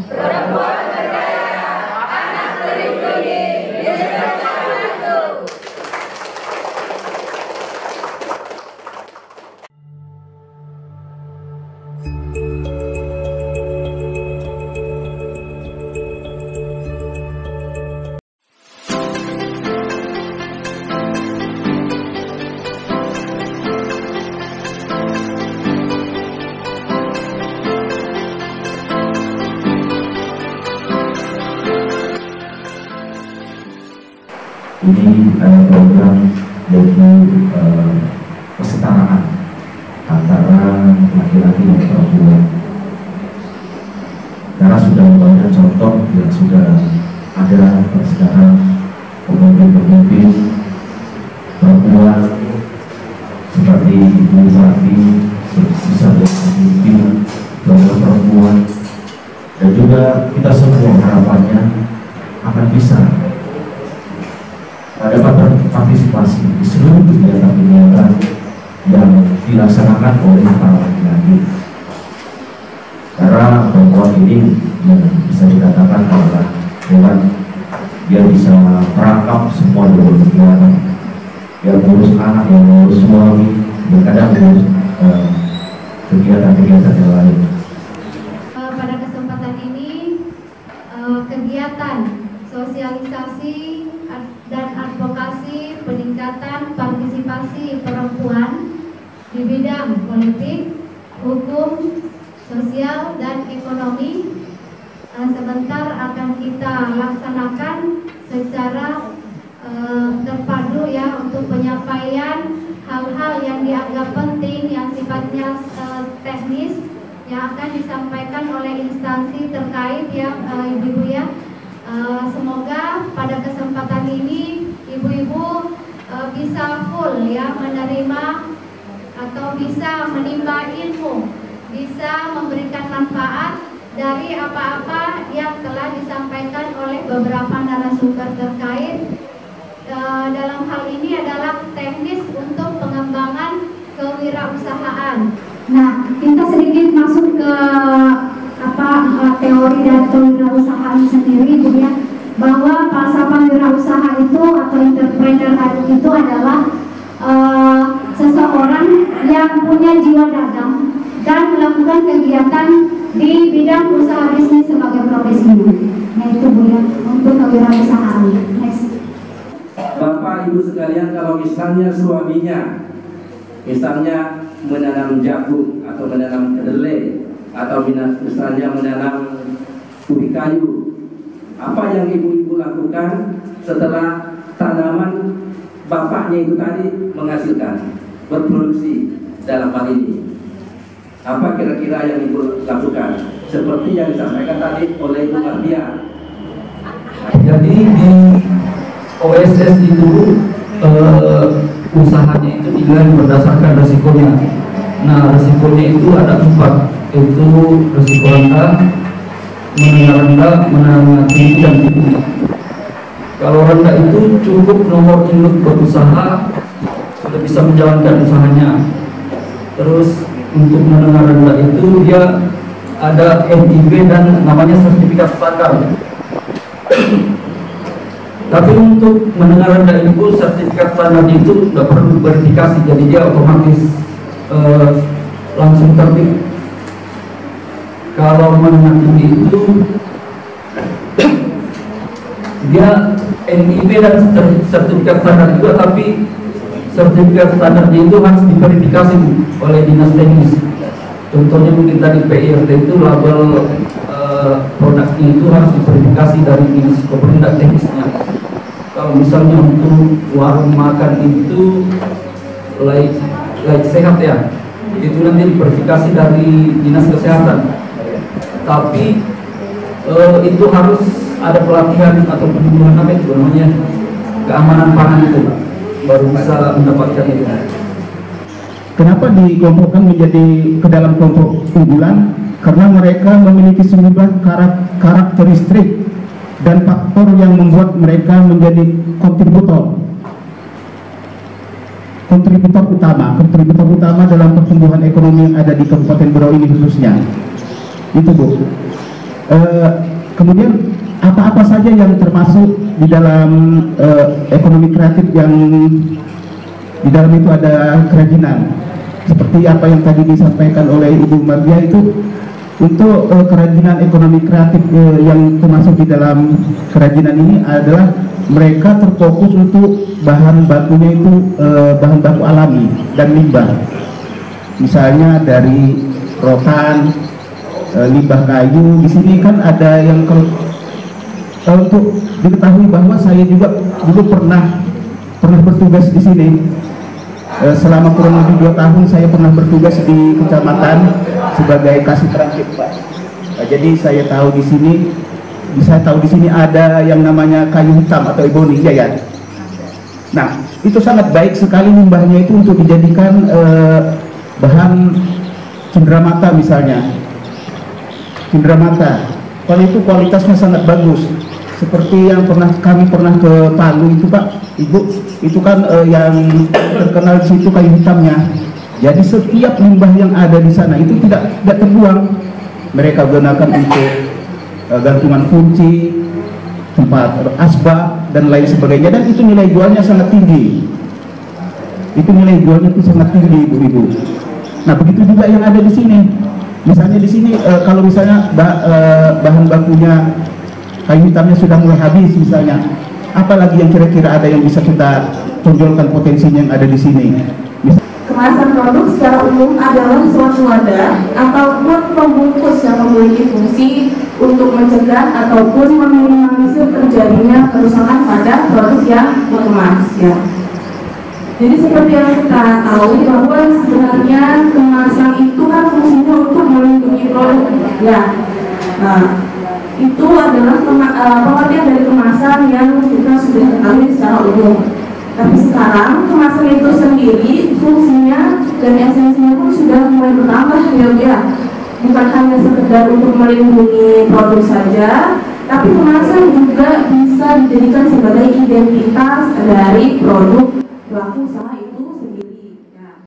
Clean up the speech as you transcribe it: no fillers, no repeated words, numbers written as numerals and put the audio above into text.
perempuan berdaya, anak terlindungi, desa maju. Ini program yaitu kesetaraan antara laki-laki dan perempuan. Karena sudah banyak contoh yang sudah ada sekarang, pemimpin-pemimpin perempuan seperti Ibu Fati bisa memimpin perempuan, dan juga kita semua harapannya akan bisa dapat berpartisipasi di seluruh kegiatan-kegiatan yang dilaksanakan oleh para laki-laki. Karena perempuan ini yang bisa dikatakan adalah dia bisa merangkap semua kegiatan, yang mengurus anak, yang mengurus suami, dan kadang mengurus kegiatan-kegiatan yang lain. Pada kesempatan ini kegiatan sosialisasi dan advokasi peningkatan partisipasi perempuan di bidang politik, hukum, sosial, dan ekonomi sebentar akan kita laksanakan secara terpadu ya, untuk penyampaian hal-hal yang dianggap penting yang sifatnya teknis yang akan disampaikan oleh instansi terkait ya, ibu-ibu ya. Semoga pada kesempatan ini ibu-ibu bisa full ya menerima atau bisa menimba ilmu, bisa memberikan manfaat dari apa-apa yang telah disampaikan oleh beberapa narasumber terkait. Dalam hal ini adalah teknis untuk pengembangan kewirausahaan. Nah, kita sedikit masuk ke teori dari kewirausahaan sendiri, Bu ya, bahwa falsafah wirausaha itu atau entrepreneur itu adalah seseorang yang punya jiwa dagang dan melakukan kegiatan di bidang usaha bisnis sebagai profesinya. Nah itu Bu ya, untuk kewirausahaan. Next. Bapak Ibu sekalian, kalau misalnya suaminya misalnya menanam jagung atau menanam kedelai atau misalnya menanam ubi kayu, apa yang ibu-ibu lakukan setelah tanaman bapaknya itu tadi menghasilkan, berproduksi dalam hal ini? Apa kira-kira yang ibu lakukan? Seperti yang disampaikan tadi oleh Ibu Mardia. Jadi di OSS itu usahanya itu dinilai berdasarkan resikonya. Nah, resikonya itu ada 4, yaitu resiko rendah, menengah rendah, menengah tinggi, dan tinggi. Kalau rendah itu cukup nomor induk berusaha sudah bisa menjalankan usahanya. Terus untuk menengah rendah itu dia ada NIB dan namanya sertifikat standar. Tapi untuk menengah rendah itu sertifikat standar itu tidak perlu verifikasi, jadi dia otomatis langsung terbit. Kalau menengah tinggi itu dia NIB dan sertifikat standar juga, tapi sertifikat standarnya itu harus diverifikasi oleh dinas teknis. Contohnya mungkin tadi PIRT itu label produknya itu harus diverifikasi dari dinas kopernik teknisnya. Kalau misalnya untuk warung makan itu like sehat ya, itu nanti diverifikasi dari dinas kesehatan. Tapi itu harus ada pelatihan atau penjualan apa itu namanya, keamanan pangan itu, baru bisa mendapatkan itu. Kenapa dikelompokkan menjadi ke dalam kelompok unggulan? Karena mereka memiliki sejumlah karakteristik dan faktor yang membuat mereka menjadi kontributor utama dalam pertumbuhan ekonomi yang ada di Kabupaten Berau ini khususnya. Itu Bu. Kemudian apa-apa saja yang termasuk di dalam ekonomi kreatif yang di dalam itu ada kerajinan. Seperti apa yang tadi disampaikan oleh Ibu Mardia itu, untuk kerajinan ekonomi kreatif yang termasuk di dalam kerajinan ini adalah mereka terfokus untuk bahan bakunya itu bahan baku alami dan limbah. Misalnya dari rotan, limbah kayu. Di sini kan ada yang untuk diketahui bahwa saya juga dulu pernah bertugas di sini. Selama kurang lebih 2 tahun saya pernah bertugas di kecamatan sebagai kasih transit, Pak. Jadi saya tahu di sini ada yang namanya kayu hitam atau ebony, ya. Nah, itu sangat baik sekali limbahnya itu untuk dijadikan bahan cenderamata misalnya. Cenderamata, kalau itu kualitasnya sangat bagus. Seperti yang kami pernah ke Palu itu, Pak, Ibu, itu kan yang terkenal di situ kayu hitamnya. Jadi setiap limbah yang ada di sana itu tidak terbuang. Mereka gunakan untuk gantungan kunci, tempat asbak dan lain sebagainya, dan itu nilai jualnya sangat tinggi. Sangat tinggi, Ibu-ibu. Nah, begitu juga yang ada di sini. Misalnya di sini kalau misalnya bahan bakunya kayu hitamnya sudah mulai habis misalnya, apalagi yang kira-kira ada yang bisa kita tonjolkan potensinya yang ada di sini. Kemasan produk secara umum adalah suatu wadah ataupun pembungkus yang memiliki fungsi untuk mencegah ataupun meminimalisir terjadinya kerusakan pada produk yang dikemas, ya. Jadi seperti yang kita tahu bahwa sebenarnya kemasan itu kan fungsinya untuk melindungi produk, ya. Nah, itu adalah pengertian dari kemasan yang kita sudah ketahui secara umum. Tapi sekarang kemasan itu sendiri fungsinya dan esensinya pun sudah mulai bertambah, ya. Bukan hanya sekedar untuk melindungi produk saja, tapi kemasan juga bisa dijadikan sebagai identitas dari produk pelaku usaha.